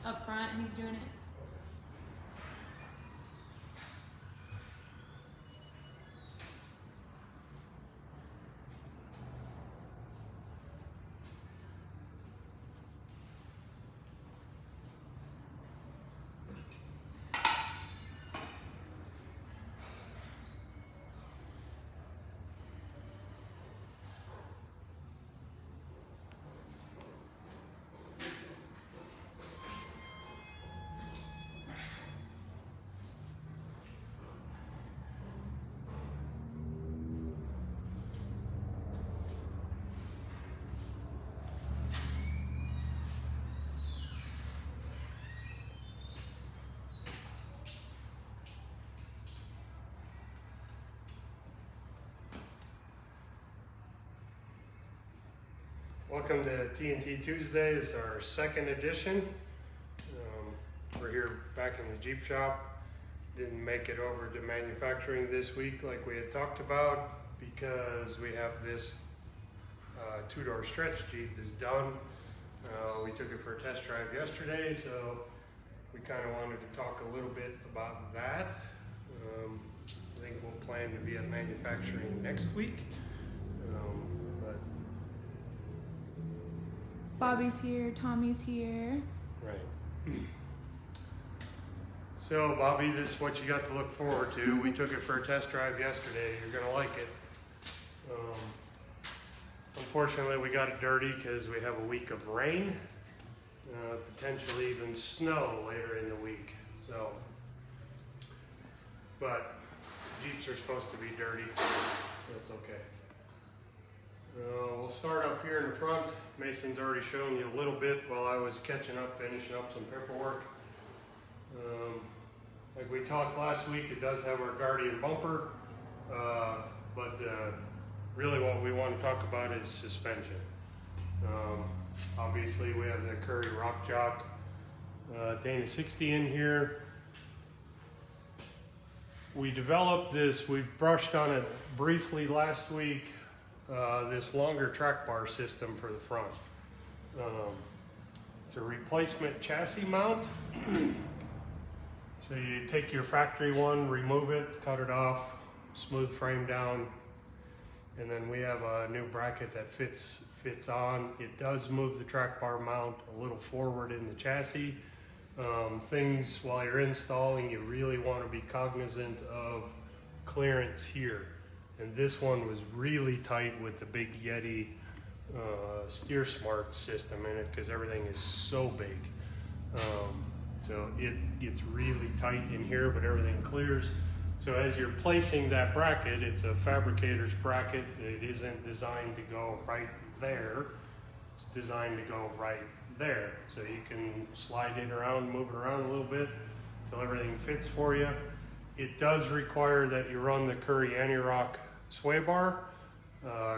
up front and he's doing it. Welcome to TNT Tuesday. It's our second edition. We're here back in the Jeep shop. Didn't make it over to manufacturing this week like we had talked about because we have this two-door stretch Jeep is done. We took it for a test drive yesterday, so we kind of wanted to talk a little bit about that. I think we'll plan to be at manufacturing next week. But Bobby's here, Tommy's here. right. So Bobby, this is what you got to look forward to. We took it for a test drive yesterday. You're gonna like it. Unfortunately, we got it dirty because we have a week of rain, potentially even snow later in the week. So, but Jeeps are supposed to be dirty, so that's okay. We'll start up here in the front. Mason's already shown you a little bit while I was catching up, finishing up some paperwork. Like we talked last week, it does have our Guardian bumper, but really what we want to talk about is suspension. Obviously we have the Curry Rock Jock Dana 60 in here. We developed this, we brushed on it briefly last week, this longer track bar system for the front. It's a replacement chassis mount. So you take your factory one, remove it, cut it off, smooth frame down, and then we have a new bracket that fits on. It does move the track bar mount a little forward in the chassis. Things while you're installing, you really want to be cognizant of clearance here. And this one was really tight with the big Yeti Steer Smart system in it because everything is so big. So it gets really tight in here, but everything clears. So as you're placing that bracket, it's a fabricator's bracket. It isn't designed to go right there. It's designed to go right there. So you can slide it around, move it around a little bit until everything fits for you. It does require that you run the Curry anti-rock sway bar.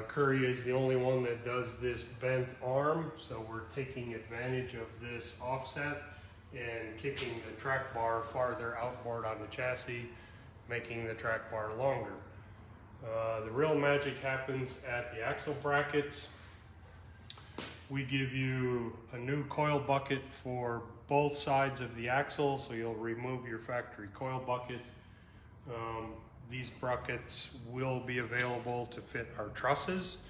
Curry is the only one that does this bent arm. So we're taking advantage of this offset and kicking the track bar farther outboard on the chassis, making the track bar longer. The real magic happens at the axle brackets. We give you a new coil bucket for both sides of the axle, so you'll remove your factory coil bucket. These brackets will be available to fit our trusses.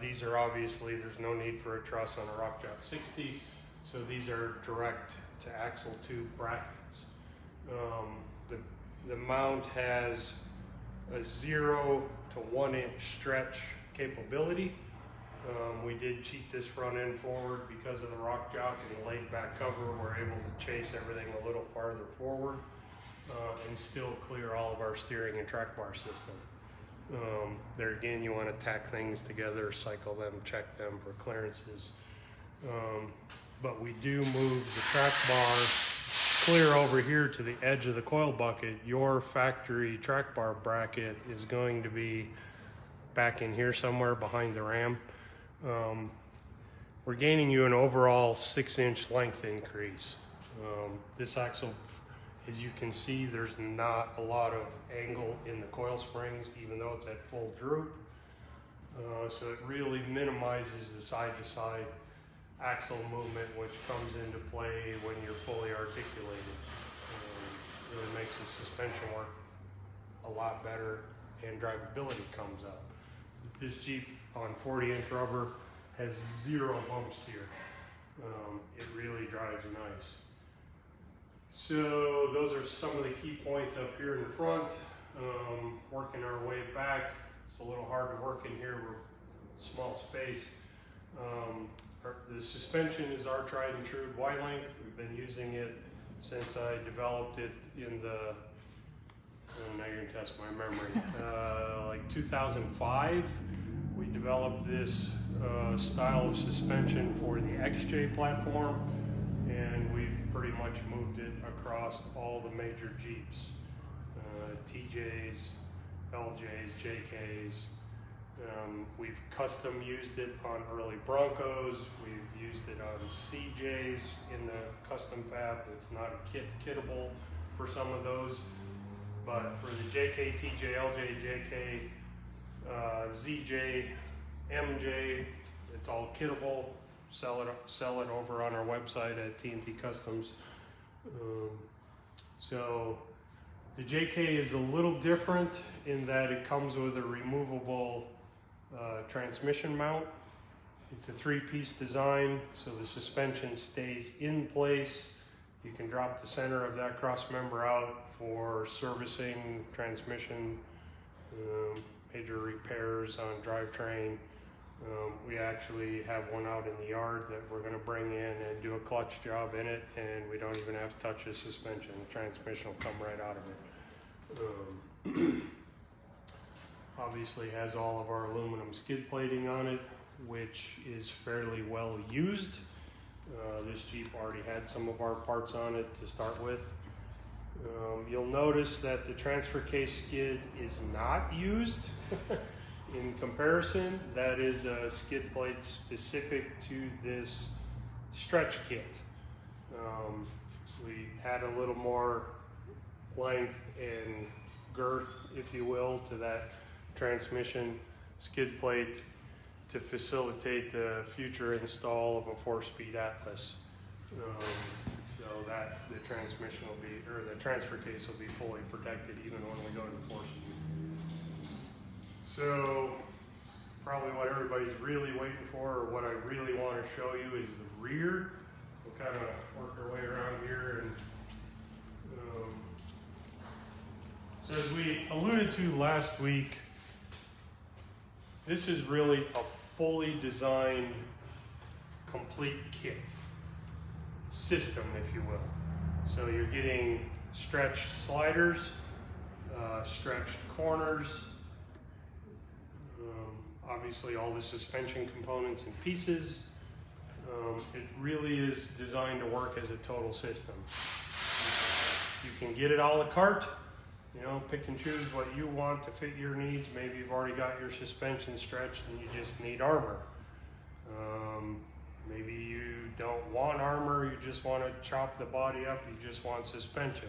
These are obviously, there's no need for a truss on a Rock Jock 60. So these are direct to axle tube brackets. The mount has a 0 to 1 inch stretch capability. We did cheat this front end forward because of the Rock Jock and the laid back cover. We're able to chase everything a little farther forward and still clear all of our steering and track bar system. There again, you want to tack things together, cycle them, check them for clearances. But we do move the track bar clear over here to the edge of the coil bucket. Your factory track bar bracket is going to be back in here somewhere behind the ram. We're gaining you an overall 6-inch length increase. This axle, as you can see, there's not a lot of angle in the coil springs, even though it's at full droop. So it really minimizes the side-to-side axle movement, which comes into play when you're fully articulated. Really makes the suspension work a lot better, and drivability comes up. This Jeep on 40-inch rubber has 0 bumps here. It really drives nice. So those are some of the key points up here in the front. Working our way back, it's a little hard to work in here, we're small space. The suspension is our tried and true Y-Link. We've been using it since I developed it in the, now you're gonna test my memory, like 2005. We developed this style of suspension for the XJ platform, and we've pretty much moved it across all the major Jeeps, TJs, LJs, JKs. We've custom used it on early Broncos. We've used it on CJs in the custom fab. It's not kittable for some of those, but for the JK, TJ, LJ, JK, ZJ, MJ, it's all kittable. Sell it over on our website at TNT Customs. So the JK is a little different in that it comes with a removable transmission mount. It's a 3-piece design, so the suspension stays in place. You can drop the center of that cross member out for servicing, transmission, major repairs on drivetrain. We actually have one out in the yard that we're going to bring in and do a clutch job in it, and we don't even have to touch the suspension. The transmission will come right out of it. Obviously has all of our aluminum skid plating on it, which is fairly well used. This Jeep already had some of our parts on it to start with. You'll notice that the transfer case skid is not used. In comparison, that is a skid plate specific to this stretch kit. We had a little more length and girth, if you will, to that transmission skid plate to facilitate the future install of a 4-speed Atlas. So that the transmission will be, or the transfer case will be fully protected even when we go to 4-speed. So probably what everybody's really waiting for, or what I really want to show you, is the rear. We'll kind of work our way around here. And so as we alluded to last week, this is really a fully designed, complete kit system, if you will. So you're getting stretched sliders, stretched corners, obviously all the suspension components and pieces. It really is designed to work as a total system. You can get it a la carte, you know, pick and choose what you want to fit your needs. Maybe you've already got your suspension stretched and you just need armor. Maybe you don't want armor, you just want to chop the body up, you just want suspension.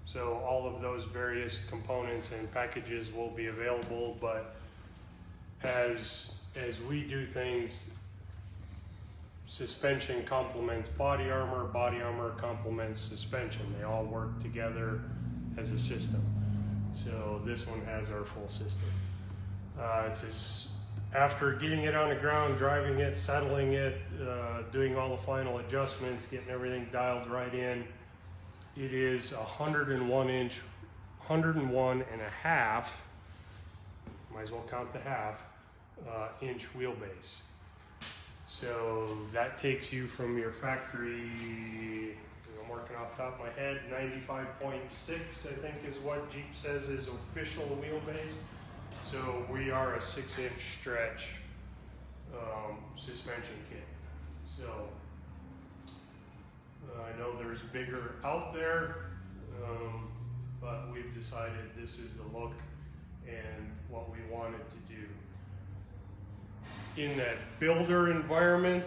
So all of those various components and packages will be available, but as we do things, suspension complements body armor complements suspension. They all work together as a system. So this one has our full system. After getting it on the ground, driving it, settling it, doing all the final adjustments, getting everything dialed right in, it is 101 and a half, might as well count the half, inch wheelbase. So that takes you from your factory, I'm working off the top of my head, 95.6 I think is what Jeep says is official wheelbase. So we are a 6-inch stretch suspension kit. So I know there's bigger out there, but we've decided this is the look and what we wanted to do. In that builder environment,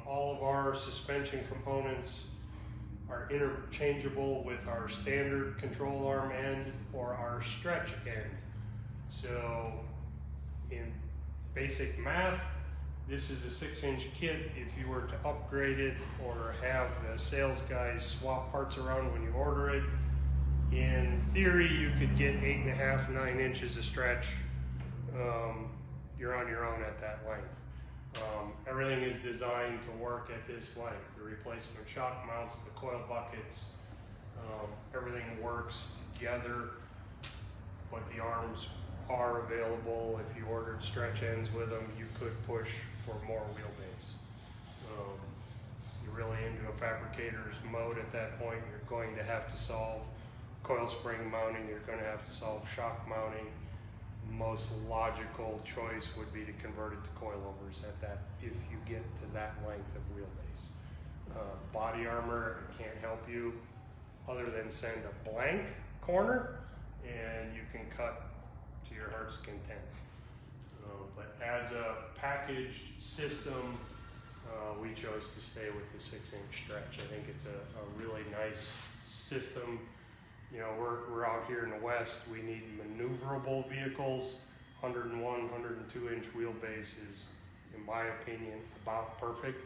all of our suspension components are interchangeable with our standard control arm end or our stretch end. So in basic math, This is a 6-inch kit. If you were to upgrade it or have the sales guys swap parts around when you order it, in theory you could get 8.5, 9 inches of stretch. You're on your own at that length. Everything is designed to work at this length. The replacement shock mounts, the coil buckets, everything works together, but the arms are available. If you ordered stretch ends with them, you could push for more wheelbase. You're really into a fabricator's mode at that point. You're going to have to solve coil spring mounting, you're going to have to solve shock mounting. Most logical choice would be to convert it to coilovers at that, if you get to that length of wheelbase. Body armor can't help you other than send a blank corner, and you can cut to your heart's content. But as a packaged system, we chose to stay with the 6-inch stretch. I think it's a really nice system. You know, we're out here in the West, we need maneuverable vehicles. 101, 102 inch wheelbase is, in my opinion, about perfect.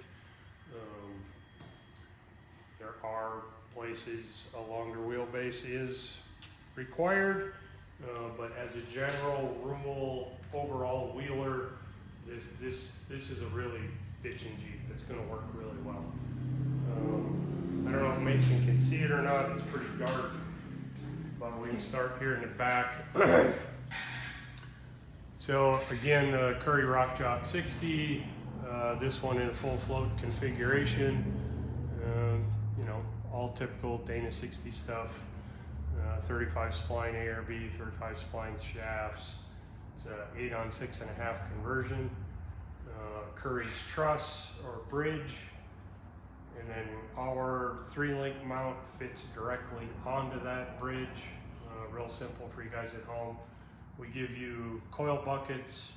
There are places a longer wheelbase is required, but as a general rule, overall wheeler, this is a really bitchin' Jeep. It's gonna work really well. I don't know if Mason can see it or not, it's pretty dark. But we can start here in the back. So again, the Curry Rock Jock 60, this one in a full float configuration. You know, all typical Dana 60 stuff. 35 spline ARB, 35 spline shafts. It's a 8 on 6.5 conversion. Curry's truss or bridge. And then our 3-link mount fits directly onto that bridge. Real simple for you guys at home. We give you coil buckets,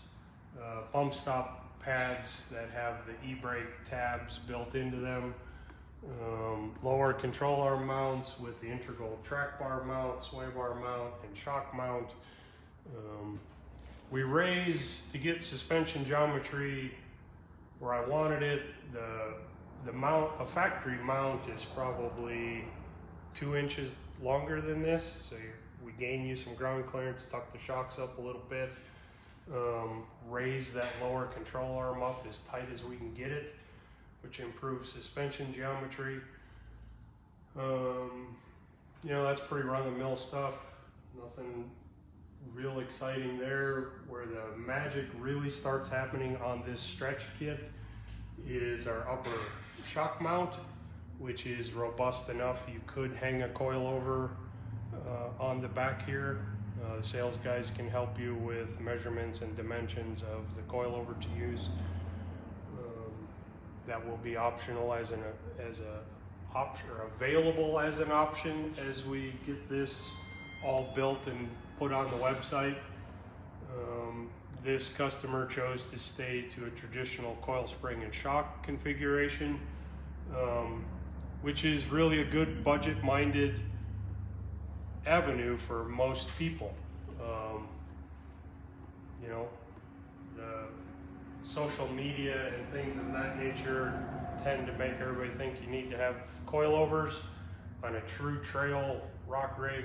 bump stop pads that have the e-brake tabs built into them, lower control arm mounts with the integral track bar mount, sway bar mount, and shock mount. We raise to get suspension geometry where I wanted it. The mount, a factory mount, is probably 2 inches longer than this, so we gain you some ground clearance, tuck the shocks up a little bit, raise that lower control arm up as tight as we can get it, which improves suspension geometry. You know, that's pretty run-of-the-mill stuff. Nothing real exciting there. Where the magic really starts happening on this stretch kit is our upper shock mount, which is robust enough you could hang a coil over on the back here. The sales guys can help you with measurements and dimensions of the coilover to use. That will be optional as an option, or available as an option as we get this all built and put on the website. This customer chose to stay to a traditional coil spring and shock configuration, which is really a good budget-minded avenue for most people. You know, the social media and things of that nature tend to make everybody think you need to have coilovers. On a true trail rock rig,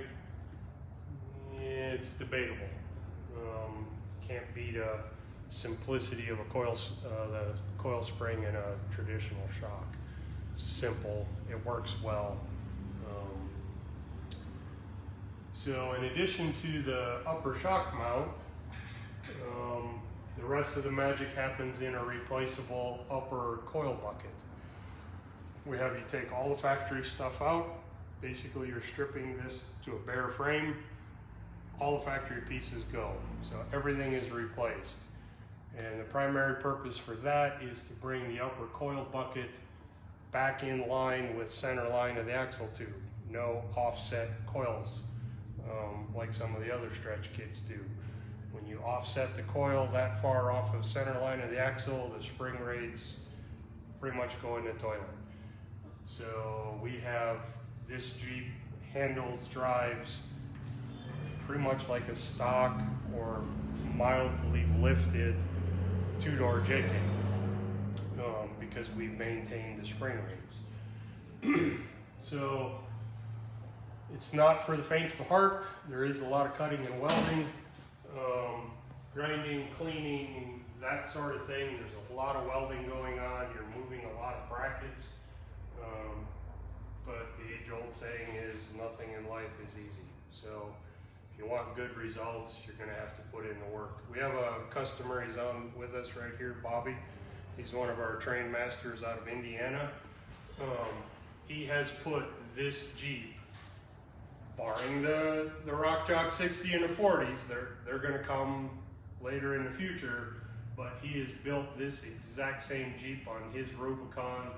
it's debatable. Can't beat a simplicity of a the coil spring and a traditional shock. It's simple, it works well. So in addition to the upper shock mount, the rest of the magic happens in a replaceable upper coil bucket. We have you take all the factory stuff out. Basically, you're stripping this to a bare frame. All the factory pieces go, so everything is replaced. And the primary purpose for that is to bring the upper coil bucket back in line with center line of the axle tube. No offset coils, like some of the other stretch kits do. When you offset the coil that far off of center line of the axle, the spring rates pretty much go in the toilet. So we have this Jeep handles, drives pretty much like a stock or mildly lifted two-door JK. because we maintain the spring rates. So it's not for the faint of heart. There is a lot of cutting and welding, grinding, cleaning, that sort of thing. There's a lot of welding going on. You're moving a lot of brackets. But the age-old saying is nothing in life is easy. So if you want good results, you're gonna have to put in the work. We have a customer, he's on with us right here, Bobby. He's one of our train masters out of Indiana. He has put this Jeep, barring the Rock Jock 60 and the 40s, they're gonna come later in the future, but he has built this exact same Jeep on his Rubicon,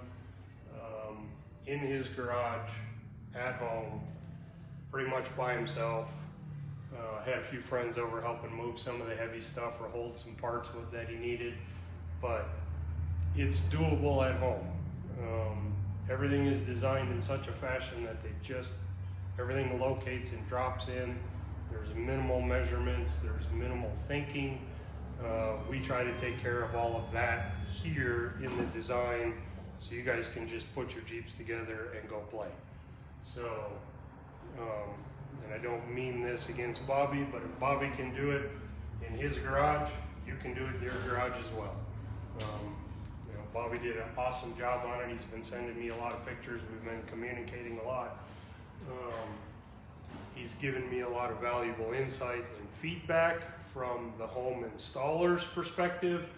in his garage, at home, pretty much by himself. Had a few friends over helping move some of the heavy stuff or hold some parts that he needed, but it's doable at home. Everything is designed in such a fashion that everything locates and drops in. There's minimal measurements, there's minimal thinking. We try to take care of all of that here in the design, so you guys can just put your Jeeps together and go play. So, and I don't mean this against Bobby, but if Bobby can do it in his garage, you can do it in your garage as well. You know, Bobby did an awesome job on it. He's been sending me a lot of pictures. We've been communicating a lot. He's given me a lot of valuable insight and feedback from the home installer's perspective.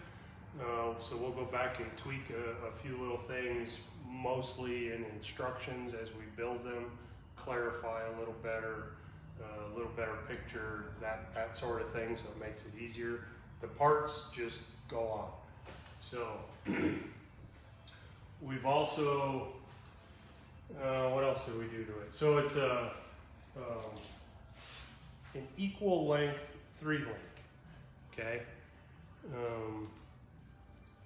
So we'll go back and tweak a few little things, mostly in instructions as we build them, clarify a little better picture, that sort of thing, so it makes it easier. The parts just go on. So we've also, what else did we do to it? So it's an equal length 3-link, okay?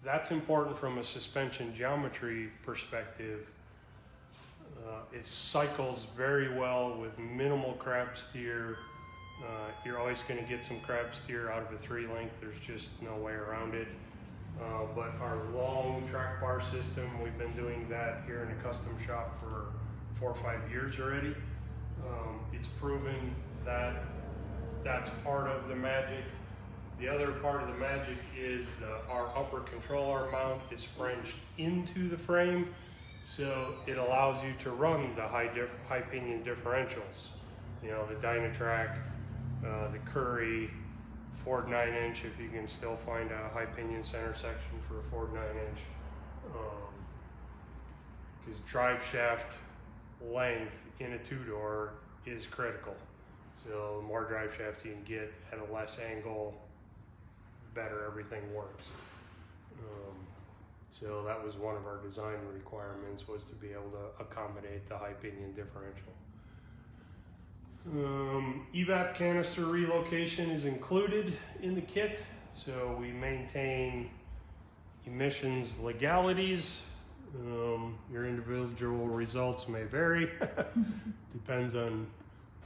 That's important from a suspension geometry perspective. It cycles very well with minimal crab steer. You're always going to get some crab steer out of a 3-link. There's just no way around it. But our long track bar system, we've been doing that here in the custom shop for 4 or 5 years already. It's proven that that's part of the magic. The other part of the magic is our upper control arm mount is Frenched into the frame, so it allows you to run the high pinion differentials. You know, the Dynatrack, the Curry, Ford 9-inch, if you can still find a high pinion center section for a Ford 9-inch. Because drive shaft length in a 2-door is critical. So the more drive shaft you can get at a less angle, better everything works. So that was one of our design requirements, was to be able to accommodate the high pinion differential. Evap canister relocation is included in the kit, so we maintain emissions legalities. Your individual results may vary. Depends on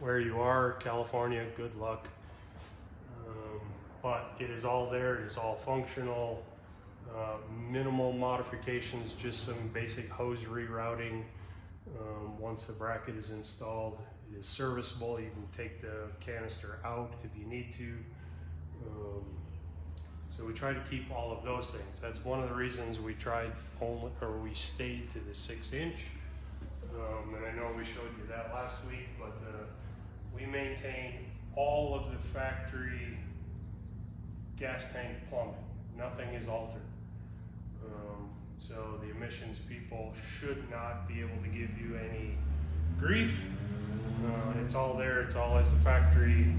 where you are. California, good luck. But it is all there, it is all functional. Minimal modifications, just some basic hose rerouting. Once the bracket is installed, it is serviceable. You can take the canister out if you need to. So we try to keep all of those things. That's one of the reasons we we stayed to the 6-inch. And I know we showed you that last week, but we maintain all of the factory gas tank plumbing. Nothing is altered. So the emissions people should not be able to give you any grief. It's all there, it's all as the factory.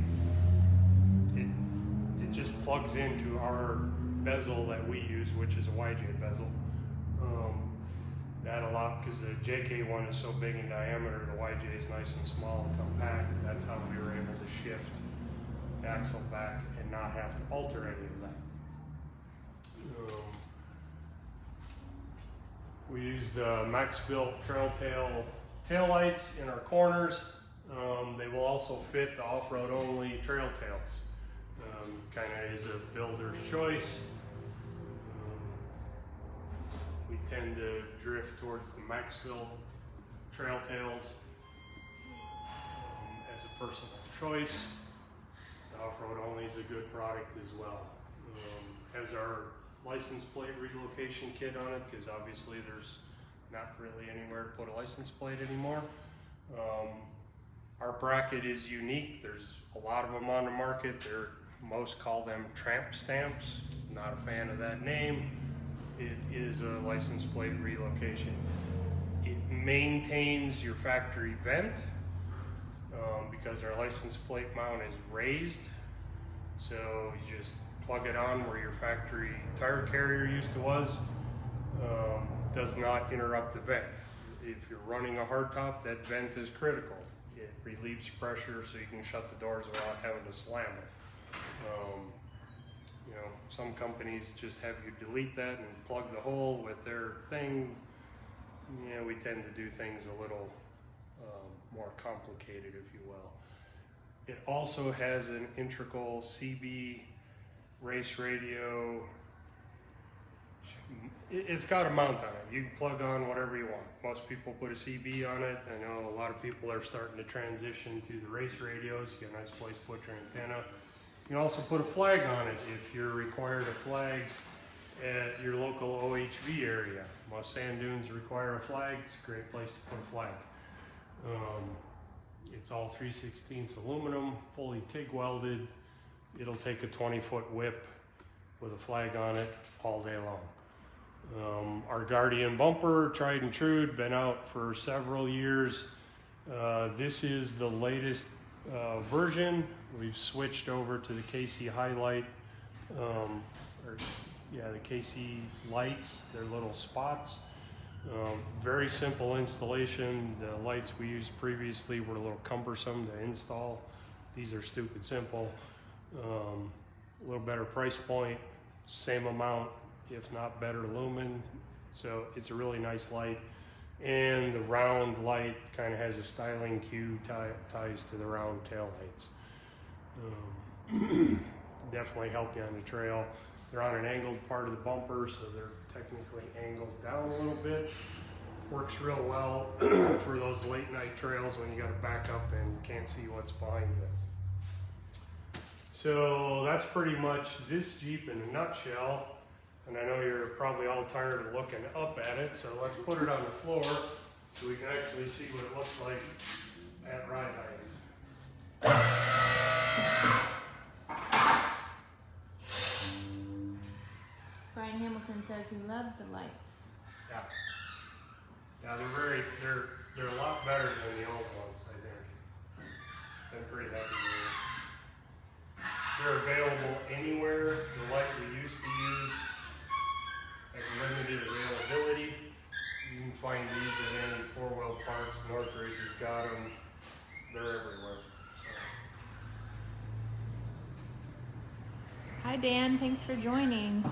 It just plugs into our bezel that we use, which is a YJ bezel. That because the JK one is so big in diameter, the YJ is nice and small and compact. That's how we were able to shift the axle back and not have to alter any of that. We use the Max-Built Trail Tail taillights in our corners. They will also fit the off-road only trail tails. Kind of is a builder's choice. We tend to drift towards the Maxville Trail Tails as a personal choice. The off-road only is a good product as well. Has our license plate relocation kit on it, because obviously there's not really anywhere to put a license plate anymore. Our bracket is unique. There's a lot of them on the market. Most call them tramp stamps. Not a fan of that name. It is a license plate relocation. It maintains your factory vent because our license plate mount is raised. So you just plug it on where your factory tire carrier used to was. Does not interrupt the vent. If you're running a hardtop, that vent is critical. It relieves pressure so you can shut the doors without having to slam it. You know, some companies just have you delete that and plug the hole with their thing. You know, we tend to do things a little more complicated, if you will. It also has an integral CB race radio. It's got a mount on it. You can plug on whatever you want. Most people put a CB on it. I know a lot of people are starting to transition to the race radios. You get a nice place to put your antenna. You can also put a flag on it if you're required a flag at your local OHV area. Most sand dunes require a flag. It's a great place to put a flag. It's all 3/16 aluminum, fully TIG welded. It'll take a 20-foot whip with a flag on it all day long. Our Guardian bumper, tried and true, been out for several years. This is the latest version. We've switched over to the KC Highlight, the KC lights, they're little spots. Very simple installation. The lights we used previously were a little cumbersome to install. These are stupid simple. A little better price point, same amount, if not better lumen. So it's a really nice light. And the round light kind of has a styling cue ties to the round tail lights. Definitely help you on the trail. They're on an angled part of the bumper, so they're technically angled down a little bit. Works real well for those late night trails when you got to back up and can't see what's behind you. So that's pretty much this Jeep in a nutshell. And I know you're probably all tired of looking up at it, so let's put it on the floor so we can actually see what it looks like at ride height. Brian Hamilton says he loves the lights. Yeah. Yeah, they're a lot better than the old ones, I think. Been pretty happy with them. They're available anywhere. The light we used to use has limited availability. You can find these at any four-wheel parks. Northridge has got them. They're everywhere. Hi Dan, thanks for joining.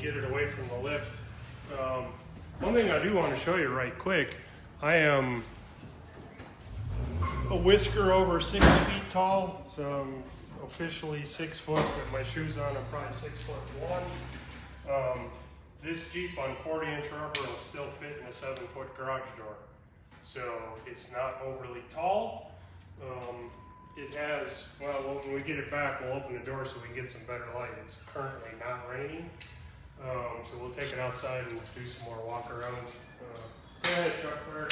Get it away from the lift. One thing I do want to show you right quick, I am a whisker over 6 feet tall, so I'm officially 6 foot. With my shoes on, I'm probably 6'1". This Jeep on 40-inch rubber will still fit in a 7-foot garage door, so it's not overly tall. It has, well, when we get it back, we'll open the door so we can get some better light. It's currently not raining. So we'll take it outside and do some more walk arounds. Go ahead, truck fire.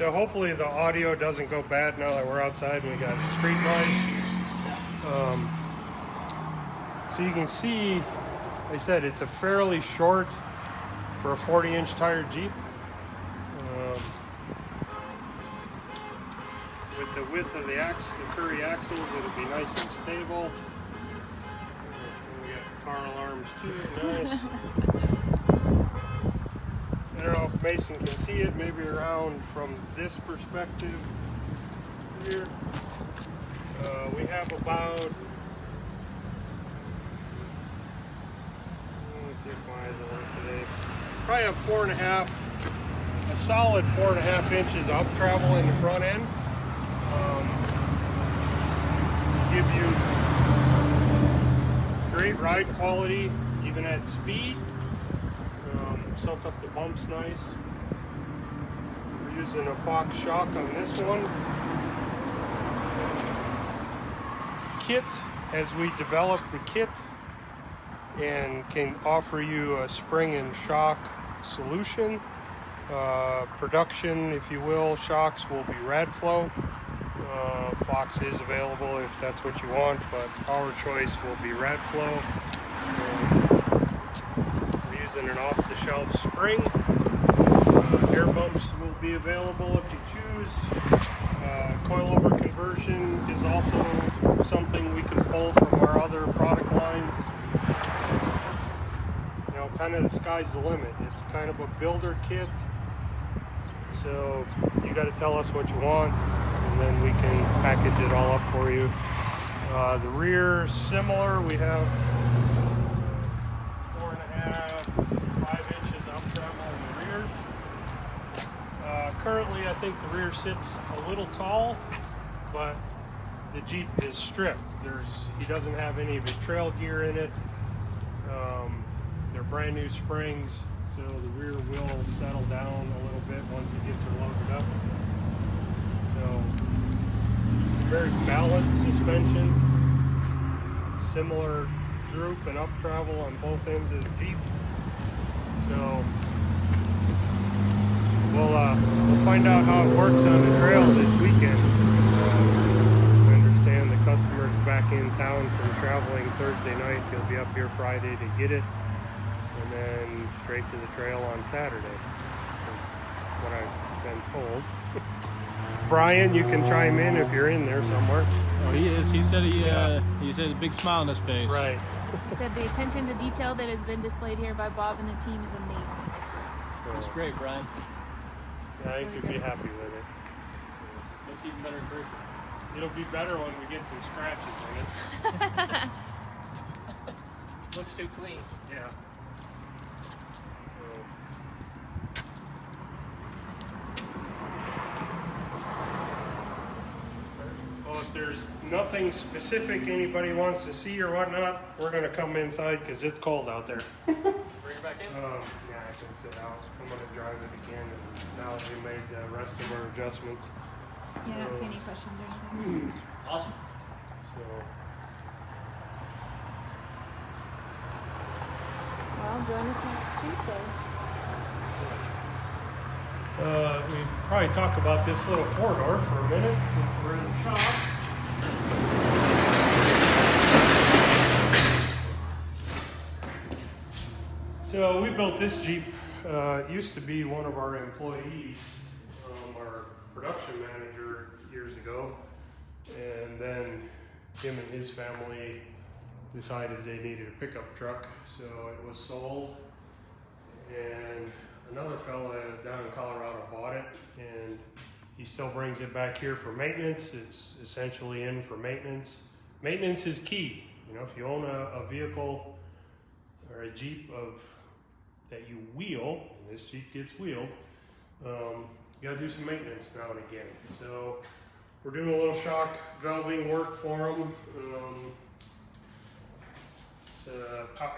So hopefully the audio doesn't go bad now that we're outside and we got street noise. So you can see, like I said, it's a fairly short for a 40-inch tire Jeep. With the width of the Curry axles, it'll be nice and stable. And we got car alarms too, nice. I don't know if Mason can see it, maybe around from this perspective here. We have about, let's see if my eyes will work today. Probably have a solid 4.5 inches up travel in the front end. Give you great ride quality, even at speed. Soak up the bumps nice. We're using a Fox shock on this one. Kit, as we develop the kit and can offer you a spring and shock solution. Production, if you will, shocks will be Radflow. Fox is available if that's what you want, but our choice will be Radflow. We're using an off-the-shelf spring. Air bumps will be available if you choose. Coilover conversion is also something we can pull from our other product lines. You know, kind of the sky's the limit. It's kind of a builder kit. So you got to tell us what you want, and then we can package it all up for you. The rear, similar. We have 4.5, 5 inches up travel in the rear. Currently, I think the rear sits a little tall, but the Jeep is stripped. He doesn't have any of his trail gear in it. They're brand new springs. So the rear will settle down a little bit once it gets loaded up. So very balanced suspension, similar droop and up travel on both ends of the Jeep. So we'll find out how it works on the trail this weekend. I understand the customer's back in town from traveling Thursday night. He'll be up here Friday to get it. And then straight to the trail on Saturday, is what I've been told. Brian, you can chime in if you're in there somewhere. Oh, he is. He said he had a big smile on his face. Right. He said the attention to detail that has been displayed here by Bob and the team is amazing. Nice work. That's great, Brian. Yeah, I think you'll be happy with it. Looks even better in person. It'll be better when we get some scratches in it. Looks too clean. Yeah. Well, if there's nothing specific anybody wants to see or whatnot, we're going to come inside because it's cold out there. Bring it back in? Yeah, I can sit out. I'm going to drive it again. And now that we made the rest of our adjustments. Yeah, I don't see any questions or anything. Awesome. So, Well, join us next Tuesday. we probably talk about this little four-door for a minute since we're in the shop. So we built this Jeep. It used to be one of our employees, our production manager years ago, and then him and his family decided they needed a pickup truck, so it was sold, and another fella down in Colorado bought it, and he still brings it back here for maintenance. It's essentially in for maintenance. Maintenance is key. You know, if you own a vehicle or a Jeep that you wheel, and this Jeep gets wheeled, you gotta do some maintenance now and again. So we're doing a little shock valving work for them.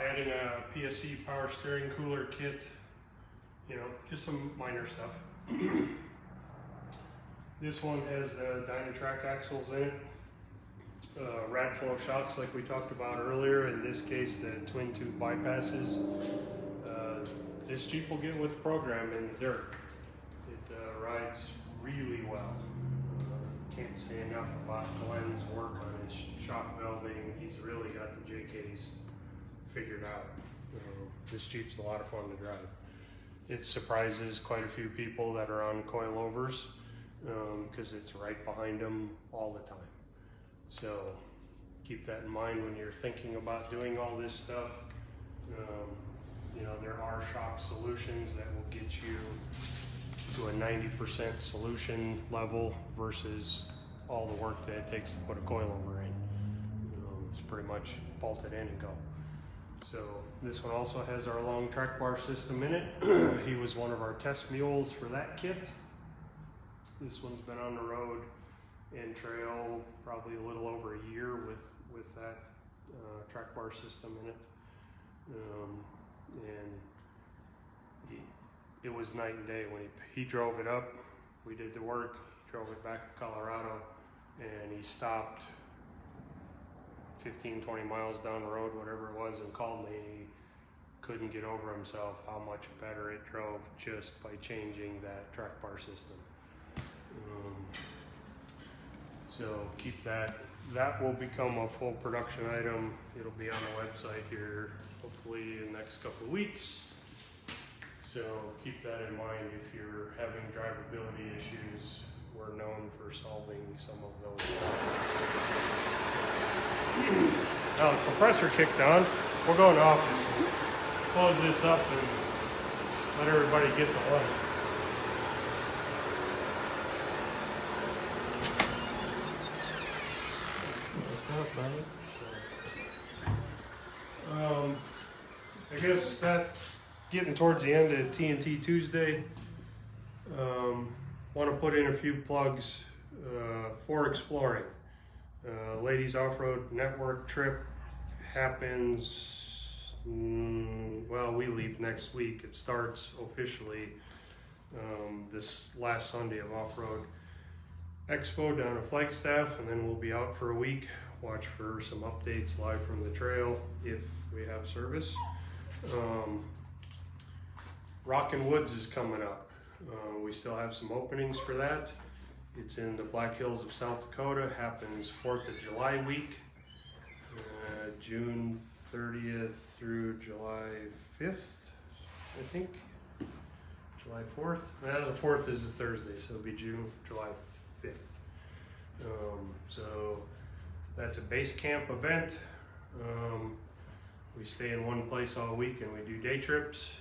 Adding a PSC power steering cooler kit, you know, just some minor stuff. This one has the Dynatrack axles in it, Radflow shocks like we talked about earlier. In this case, the twin tube bypasses. This Jeep will get with the program in the dirt. It rides really well. Can't say enough about Glenn's work on his shock welding. He's really got the JKs figured out. This Jeep's a lot of fun to drive. It surprises quite a few people that are on coilovers because it's right behind them all the time. So keep that in mind when you're thinking about doing all this stuff. You know, there are shock solutions that will get you to a 90% solution level versus all the work that it takes to put a coilover in. It's pretty much bolt it in and go. So this one also has our long track bar system in it. He was one of our test mules for that kit. This one's been on the road and trail probably a little over a year with that track bar system in it. And it was night and day when he drove it up. We did the work, drove it back to Colorado, and he stopped 15, 20 miles down the road, whatever it was, and called me. He couldn't get over himself how much better it drove just by changing that track bar system. So keep that. That will become a full production item. It'll be on the website here, hopefully in the next couple of weeks. So keep that in mind if you're having drivability issues. We're known for solving some of those problems. Now the compressor kicked on. We're going to office. Close this up and let everybody get the light. I guess that getting towards the end of TNT Tuesday. Want to put in a few plugs for exploring. Ladies Off-Road Network trip happens, well, we leave next week. It starts officially this last Sunday of Off-Road Expo down at Flagstaff, and then we'll be out for a week. Watch for some updates live from the trail if we have service. Rockin' Woods is coming up. We still have some openings for that. It's in the Black Hills of South Dakota. Happens 4th of July week, June 30th through July 5th, I think. July 4th. The 4th is a Thursday, so it'll be July 5th. So that's a base camp event. We stay in one place all week and we do day trips.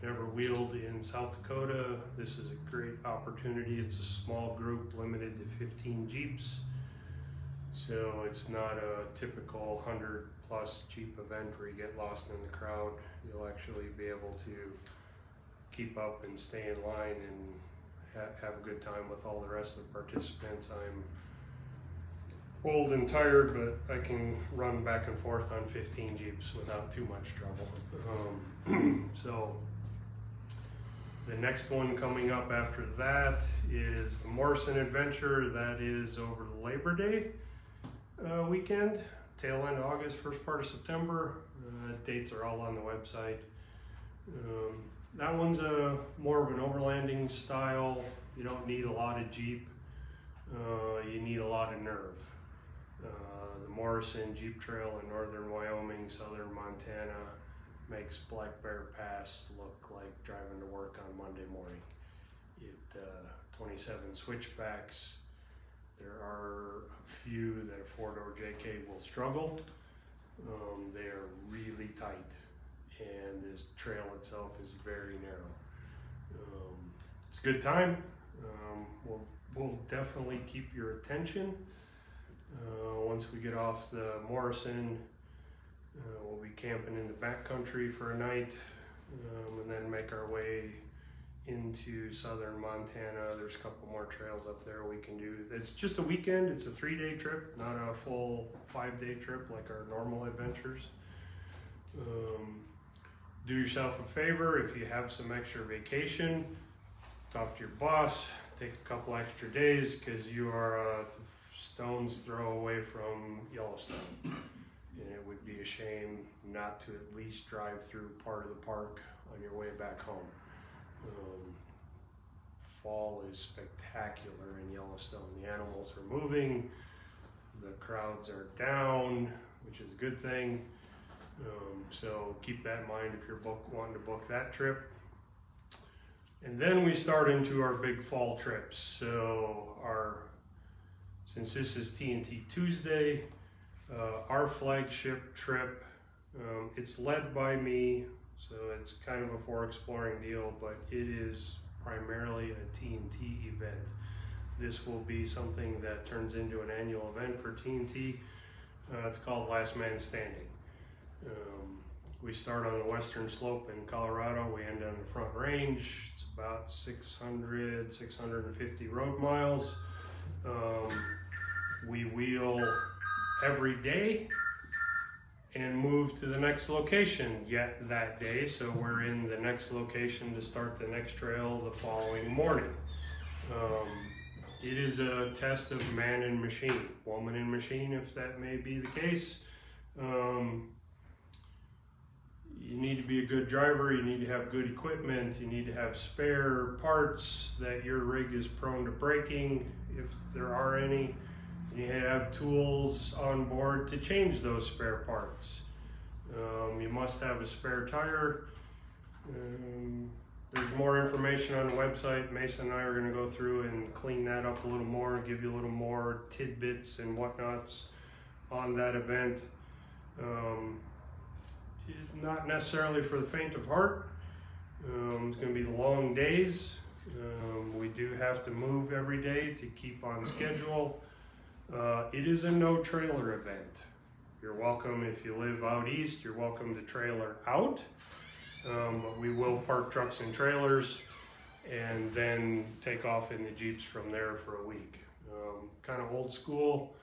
Never wheeled in South Dakota. This is a great opportunity. It's a small group, limited to 15 Jeeps. So it's not a typical 100+ Jeep event where you get lost in the crowd. You'll actually be able to keep up and stay in line and have a good time with all the rest of the participants. I'm old and tired, but I can run back and forth on 15 Jeeps without too much trouble. So the next one coming up after that is the Morrison Adventure. That is over the Labor Day weekend, tail end of August, first part of September. Dates are all on the website. That one's more of an overlanding style. You don't need a lot of Jeep. You need a lot of nerve. The Morrison Jeep Trail in northern Wyoming, southern Montana makes Black Bear Pass look like driving to work on Monday morning. 27 switchbacks. There are a few that a four-door JK will struggle. They are really tight, and this trail itself is very narrow. It's a good time. We'll definitely keep your attention. Once we get off the Morrison, we'll be camping in the backcountry for a night, and then make our way into southern Montana. There's a couple more trails up there we can do. It's just a weekend. It's a 3-day trip, not a full 5-day trip like our normal adventures. Do yourself a favor, if you have some extra vacation, talk to your boss, take a couple extra days, because you are a stone's throw away from Yellowstone. And it would be a shame not to at least drive through part of the park on your way back home. fall is spectacular in Yellowstone. The animals are moving, the crowds are down, which is a good thing. So keep that in mind if you're wanting to book that trip. And then we start into our big fall trips. So since this is TNT Tuesday, our flagship trip, it's led by me, so it's kind of a for exploring deal, but it is primarily a TNT event. This will be something that turns into an annual event for TNT. It's called Last Man Standing. We start on the western slope in Colorado, we end on the Front Range. It's about 650 road miles. We wheel every day and move to the next location yet that day. So we're in the next location to start the next trail the following morning. It is a test of man and machine, woman and machine, if that may be the case. You need to be a good driver, you need to have good equipment, you need to have spare parts that your rig is prone to breaking, if there are any. You have tools on board to change those spare parts. You must have a spare tire. There's more information on the website. Mason and I are going to go through and clean that up a little more and give you a little more tidbits and whatnots on that event. It's not necessarily for the faint of heart. It's going to be long days. We do have to move every day to keep on schedule. It is a no trailer event. You're welcome, if you live out east, you're welcome to trailer out. But we will park trucks and trailers and then take off in the Jeeps from there for a week. Kind of old school,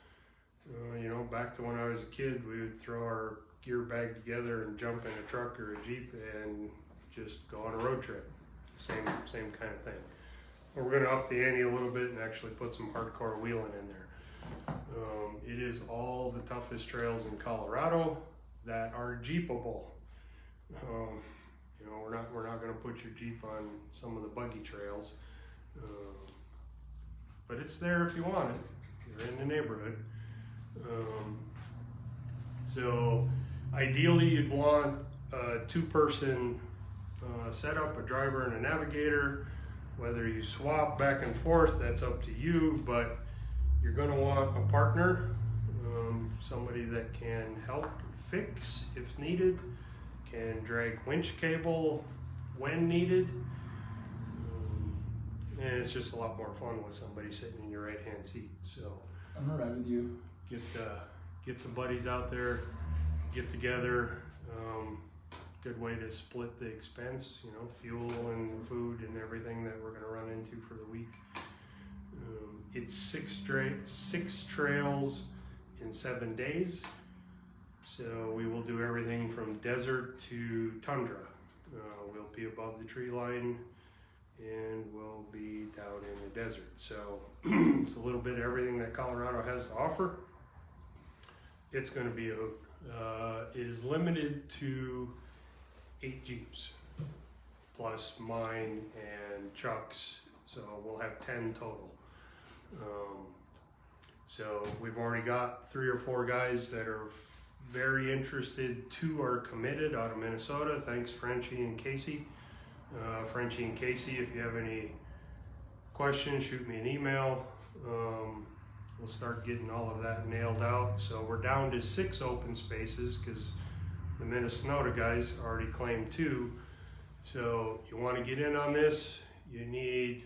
back to when I was a kid, we would throw our gear bag together and jump in a truck or a Jeep and just go on a road trip. Same kind of thing. But we're gonna up the ante a little bit and actually put some hardcore wheeling in there. It is all the toughest trails in Colorado that are Jeepable. We're not going to put your Jeep on some of the buggy trails, but it's there if you want it. You're in the neighborhood. So ideally you'd want a two-person setup, a driver and a navigator. Whether you swap back and forth, that's up to you, but you're going to want a partner, somebody that can help fix if needed, can drag winch cable when needed, and it's just a lot more fun with somebody sitting in your right hand seat. So I'm all right with you. Get some buddies out there, get together. Good way to split the expense, fuel and food and everything that we're going to run into for the week. It's six trails in 7 days. So we will do everything from desert to tundra. We'll be above the tree line and we'll be down in the desert. So it's a little bit of everything that Colorado has to offer. It's going to be a hoot. It is limited to 8 Jeeps, plus mine and Chuck's. So we'll have 10 total. So we've already got 3 or 4 guys that are very interested. 2 are committed out of Minnesota. Thanks, Frenchie and Casey. Frenchie and Casey, if you have any questions, shoot me an email. We'll start getting all of that nailed out. So we're down to 6 open spaces because the Minnesota guys already claimed 2. So you want to get in on this, you need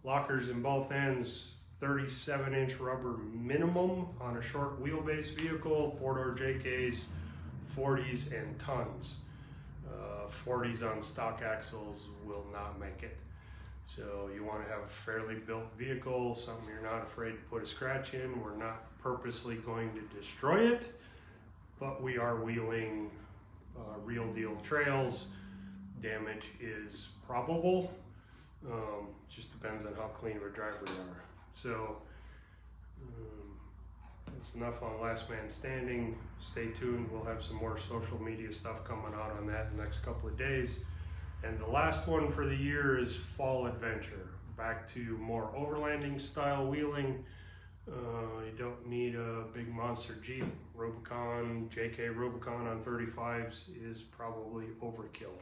lockers in both ends, 37-inch rubber minimum on a short wheelbase vehicle, 4-door JKs, 40s, and tons. 40s on stock axles will not make it. So you want to have a fairly built vehicle, something you're not afraid to put a scratch in. We're not purposely going to destroy it, but we are wheeling real deal trails. Damage is probable. Just depends on how clean of a driver you are. So that's enough on Last Man Standing. Stay tuned. We'll have some more social media stuff coming out on that in the next couple of days. And the last one for the year is Fall Adventure. back to more overlanding style wheeling. You don't need a big monster Jeep. Rubicon, JK Rubicon on 35s is probably overkill.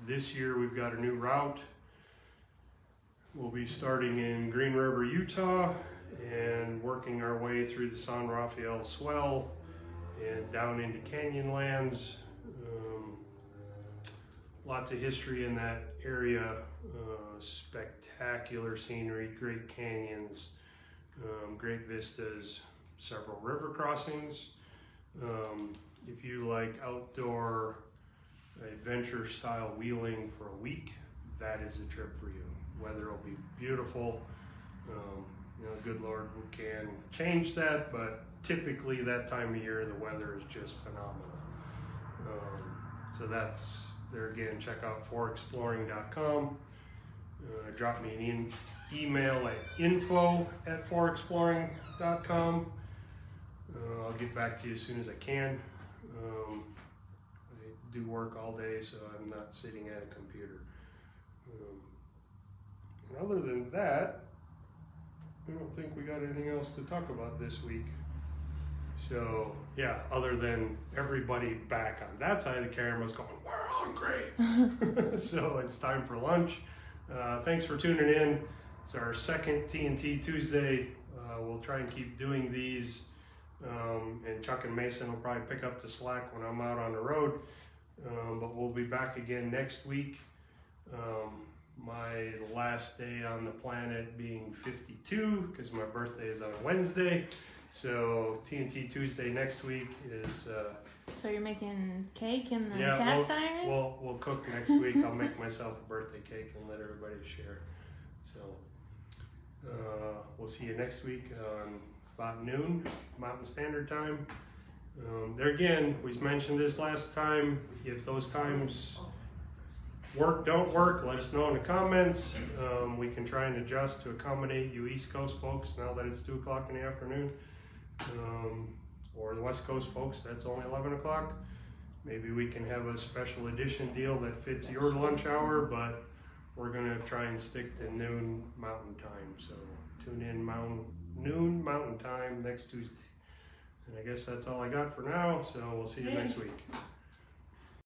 This year we've got a new route. We'll be starting in Green River, Utah, and working our way through the San Rafael Swell and down into Canyonlands. Lots of history in that area, spectacular scenery, great canyons, great vistas, several river crossings. If you like outdoor adventure style wheeling for a week, that is the trip for you. Weather will be beautiful. Good Lord, we can change that, but typically that time of year the weather is just phenomenal. So that's there again. Check out forexploring.com. Drop me an email at info@forexploring.com. I'll get back to you as soon as I can. I do work all day, so I'm not sitting at a computer. And other than that, I don't think we got anything else to talk about this week. So yeah, other than everybody back on that side of the camera is going, we're hungry. So it's time for lunch. Thanks for tuning in. It's our second TNT Tuesday. We'll try and keep doing these. And Chuck and Mason will probably pick up the slack when I'm out on the road. But we'll be back again next week. My last day on the planet being 52, because my birthday is on a Wednesday. So TNT Tuesday next week is. So you're making cake in the cast iron? We'll cook next week. I'll make myself a birthday cake and let everybody share. So we'll see you next week on about noon Mountain Standard Time. There again, we mentioned this last time. If those times don't work, let us know in the comments. We can try and adjust to accommodate you East Coast folks now that it's 2 o'clock in the afternoon. Or the West Coast folks, that's only 11 o'clock. Maybe we can have a special edition deal that fits your lunch hour, but we're gonna try and stick to noon Mountain Time. So tune in noon Mountain Time next Tuesday. And I guess that's all I got for now, so we'll see you next week.